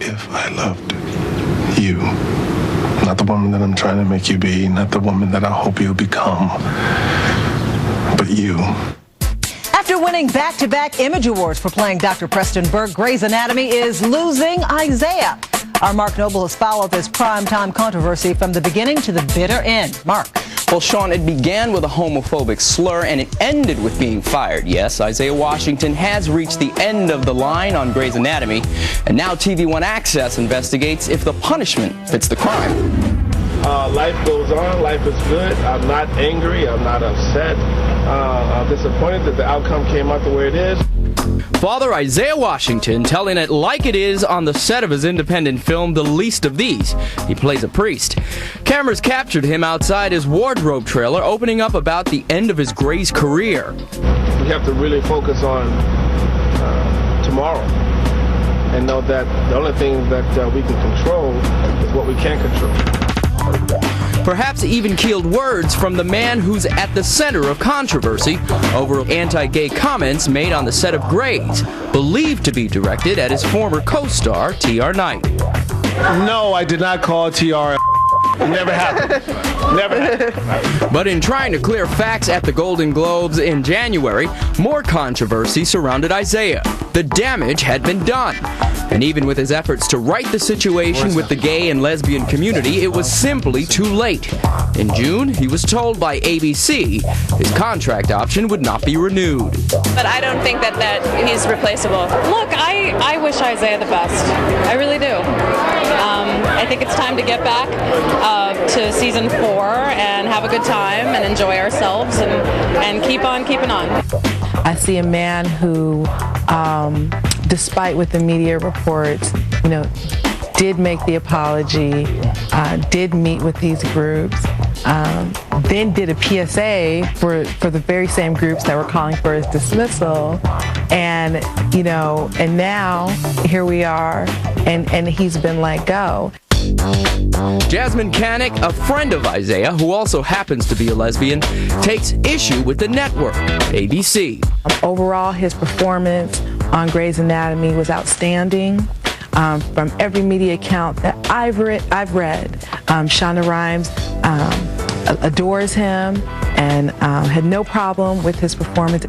if I loved you. Not the woman that I'm trying to make you be, not the woman that I hope you'll become, but you. After winning back-to-back Image Awards for playing Dr. Preston Burke, Grey's Anatomy is losing Isaiah. Our Mark Noble has followed this primetime controversy from the beginning to the bitter end. Mark. Well, Sean, it began with a homophobic slur and it ended with being fired. Yes, Isaiah Washington has reached the end of the line on Grey's Anatomy, and now TV1 Access investigates if the punishment fits the crime. Life goes on. Life is good. I'm not angry. I'm not upset. I'm disappointed that the outcome came out the way it is. Father Isaiah Washington telling it like it is on the set of his independent film, The Least of These. He plays a priest. Cameras captured him outside his wardrobe trailer, opening up about the end of his Grey's career. We have to really focus on tomorrow and know that the only thing that we can control is what we can't control. Perhaps even-keeled words from the man who's at the center of controversy over anti-gay comments made on the set of Grey's, believed to be directed at his former co-star, T.R. Knight. No, I did not call T.R. Never happened. Never happened. But in trying to clear facts at the Golden Globes in January, more controversy surrounded Isaiah. The damage had been done. And even with his efforts to right the situation with the gay and lesbian community, it was simply too late. In June, he was told by ABC his contract option would not be renewed. But I don't think that he's replaceable. Look, I wish Isaiah the best. I really do. I think it's time to get back to season 4 and have a good time and enjoy ourselves and keep on keeping on. I see a man who, despite what the media reports, did make the apology, did meet with these groups, then did a PSA for the very same groups that were calling for his dismissal, and now here we are, and he's been let go. Jasmine Canick, a friend of Isaiah, who also happens to be a lesbian, takes issue with the network, ABC. Overall, his performance on Grey's Anatomy was outstanding. From every media account that I've read, Shonda Rhimes adores him and had no problem with his performance.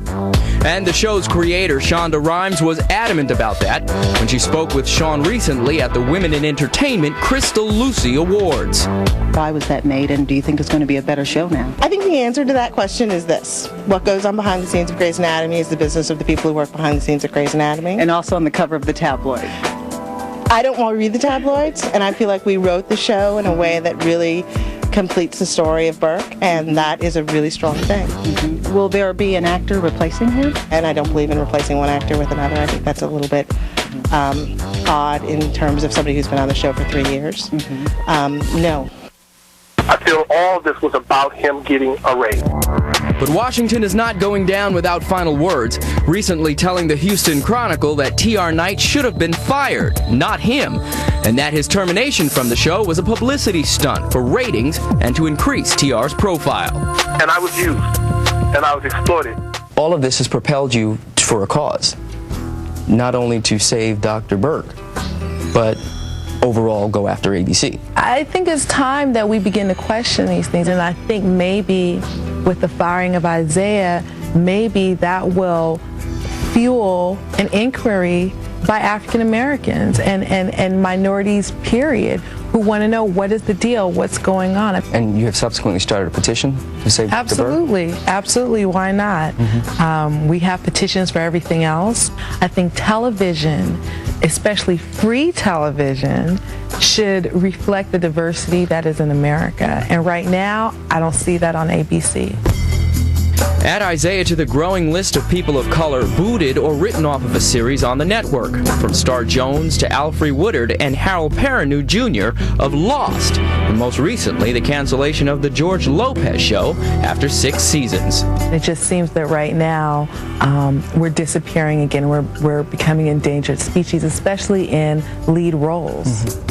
And the show's creator, Shonda Rhimes, was adamant about that when she spoke with Sean recently at the Women in Entertainment Crystal Lucy Awards. Why was that made, and do you think it's going to be a better show now? I think the answer to that question is this. What goes on behind the scenes of Grey's Anatomy is the business of the people who work behind the scenes of Grey's Anatomy. And also on the cover of the tabloid. I don't want to read the tabloids, and I feel like we wrote the show in a way that really completes the story of Burke, and that is a really strong thing. Mm-hmm. Will there be an actor replacing him? And I don't believe in replacing one actor with another. I think that's a little bit odd in terms of somebody who's been on the show for 3 years. Mm-hmm. No. I feel all this was about him getting a raise. But Washington is not going down without final words, recently telling the Houston Chronicle that T.R. Knight should have been fired, not him, and that his termination from the show was a publicity stunt for ratings and to increase T.R.'s profile. And I was used, and I was exploited. All of this has propelled you for a cause, not only to save Dr. Burke, but overall go after ABC. I think it's time that we begin to question these things, and I think maybe with the firing of Isaiah, maybe that will fuel an inquiry by African Americans and minorities, period, who want to know what is the deal, what's going on. And you have subsequently started a petition to save Absolutely, Burke? Absolutely, why not? Mm-hmm. We have petitions for everything else. I think television, especially free television, should reflect the diversity that is in America. And right now, I don't see that on ABC. Add Isaiah to the growing list of people of color booted or written off of a series on the network, from Star Jones to Alfre Woodard and Harold Perrineau Jr. of Lost, and most recently the cancellation of The George Lopez Show after 6 seasons. It just seems that right now we're disappearing again. We're becoming endangered species, especially in lead roles. Mm-hmm.